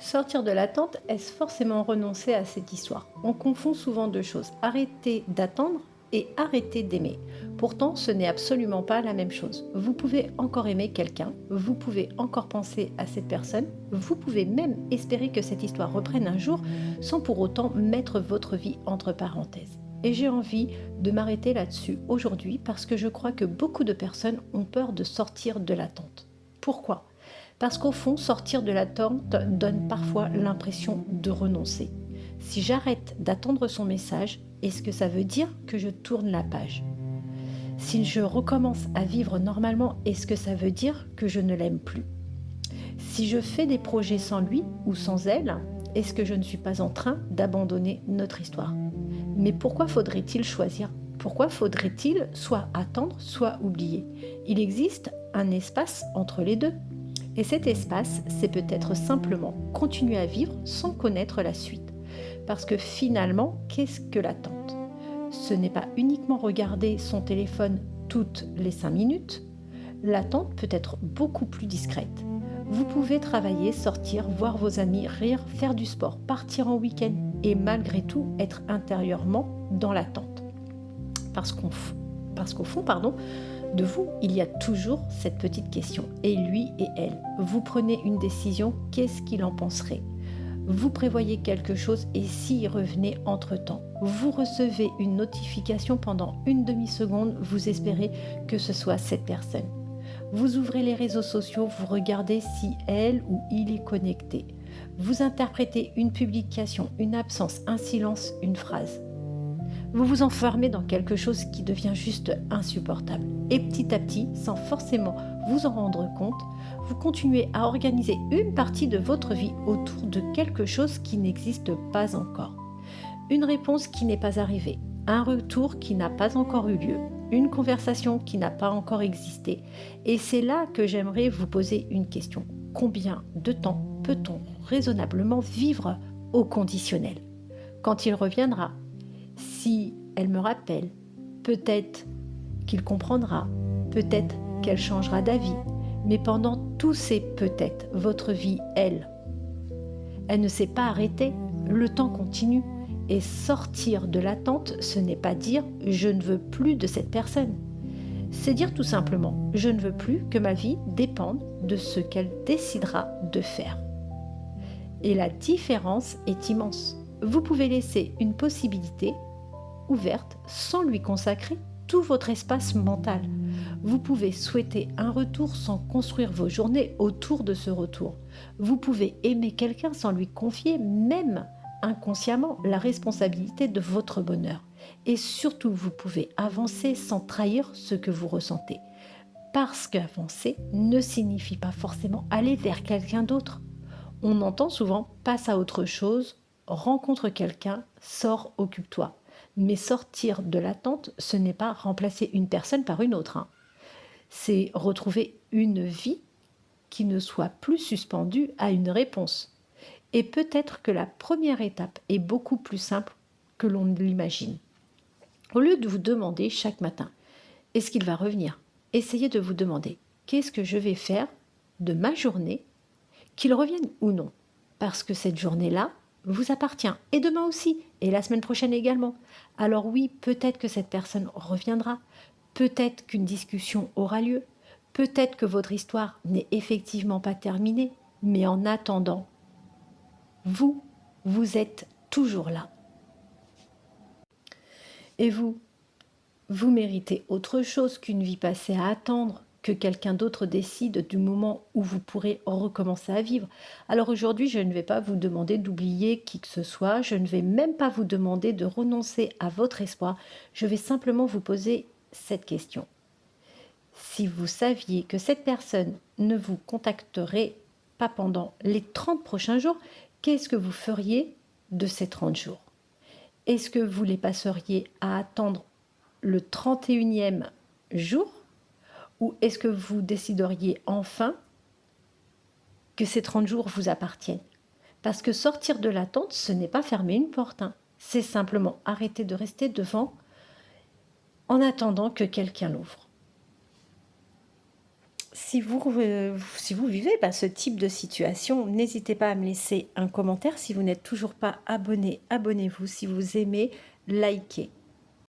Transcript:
Sortir de l'attente, est-ce forcément renoncer à cette histoire? On confond souvent deux choses, arrêter d'attendre et arrêter d'aimer. Pourtant, ce n'est absolument pas la même chose. Vous pouvez encore aimer quelqu'un, vous pouvez encore penser à cette personne, vous pouvez même espérer que cette histoire reprenne un jour sans pour autant mettre votre vie entre parenthèses. Et j'ai envie de m'arrêter là-dessus aujourd'hui parce que je crois que beaucoup de personnes ont peur de sortir de l'attente. Pourquoi? Parce qu'au fond, sortir de l'attente donne parfois l'impression de renoncer. Si j'arrête d'attendre son message, est-ce que ça veut dire que je tourne la page? Si je recommence à vivre normalement, est-ce que ça veut dire que je ne l'aime plus? Si je fais des projets sans lui ou sans elle, est-ce que je ne suis pas en train d'abandonner notre histoire? Mais pourquoi faudrait-il choisir? Pourquoi faudrait-il soit attendre, soit oublier? Il existe un espace entre les deux. Et cet espace, c'est peut-être simplement continuer à vivre sans connaître la suite. Parce que finalement, qu'est-ce que l'attente? Ce n'est pas uniquement regarder son téléphone toutes les 5 minutes. L'attente peut être beaucoup plus discrète. Vous pouvez travailler, sortir, voir vos amis, rire, faire du sport, partir en week-end et malgré tout être intérieurement dans l'attente. Parce qu'au fond, de vous, il y a toujours cette petite question. Et lui et elle, vous prenez une décision, qu'est-ce qu'il en penserait? Vous prévoyez quelque chose et s'il revenait entre-temps, vous recevez une notification pendant une demi-seconde, vous espérez que ce soit cette personne. Vous ouvrez les réseaux sociaux, vous regardez si elle ou il est connecté. Vous interprétez une publication, une absence, un silence, une phrase. Vous vous enfermez dans quelque chose qui devient juste insupportable. Et petit à petit, sans forcément vous en rendre compte, vous continuez à organiser une partie de votre vie autour de quelque chose qui n'existe pas encore. Une réponse qui n'est pas arrivée, un retour qui n'a pas encore eu lieu, une conversation qui n'a pas encore existé. Et c'est là que j'aimerais vous poser une question. Combien de temps peut-on raisonnablement vivre au conditionnel? Quand il reviendra, si elle me rappelle, peut-être qu'il comprendra, peut-être qu'elle changera d'avis. Mais pendant tous ces peut-être, votre vie, elle ne s'est pas arrêtée. Le temps continue. Et sortir de l'attente, ce n'est pas dire je ne veux plus de cette personne. C'est dire tout simplement je ne veux plus que ma vie dépende de ce qu'elle décidera de faire. Et la différence est immense. Vous pouvez laisser une possibilité ouverte sans lui consacrer tout votre espace mental. Vous pouvez souhaiter un retour sans construire vos journées autour de ce retour. Vous pouvez aimer quelqu'un sans lui confier même inconsciemment la responsabilité de votre bonheur. Et surtout, vous pouvez avancer sans trahir ce que vous ressentez. Parce qu'avancer ne signifie pas forcément aller vers quelqu'un d'autre. On entend souvent passe à autre chose, rencontre quelqu'un, sors, occupe-toi. Mais sortir de l'attente, ce n'est pas remplacer une personne par une autre. C'est retrouver une vie qui ne soit plus suspendue à une réponse. Et peut-être que la première étape est beaucoup plus simple que l'on l'imagine. Au lieu de vous demander chaque matin, est-ce qu'il va revenir? Essayez de vous demander, qu'est-ce que je vais faire de ma journée, qu'il revienne ou non? Parce que cette journée-là vous appartient, et demain aussi, et la semaine prochaine également. Alors oui, peut-être que cette personne reviendra, peut-être qu'une discussion aura lieu, peut-être que votre histoire n'est effectivement pas terminée, mais en attendant, vous, vous êtes toujours là. Et vous méritez autre chose qu'une vie passée à attendre, que quelqu'un d'autre décide du moment où vous pourrez recommencer à vivre. Alors aujourd'hui, je ne vais pas vous demander d'oublier qui que ce soit, je ne vais même pas vous demander de renoncer à votre espoir, je vais simplement vous poser cette question. Si vous saviez que cette personne ne vous contacterait pas pendant les 30 prochains jours, qu'est-ce que vous feriez de ces 30 jours? Est-ce que vous les passeriez à attendre le 31e jour ou est-ce que vous décideriez enfin que ces 30 jours vous appartiennent? Parce que sortir de l'attente, ce n'est pas fermer une porte. C'est simplement arrêter de rester devant en attendant que quelqu'un l'ouvre. Si vous vivez ce type de situation, n'hésitez pas à me laisser un commentaire. Si vous n'êtes toujours pas abonné, abonnez-vous. Si vous aimez, likez.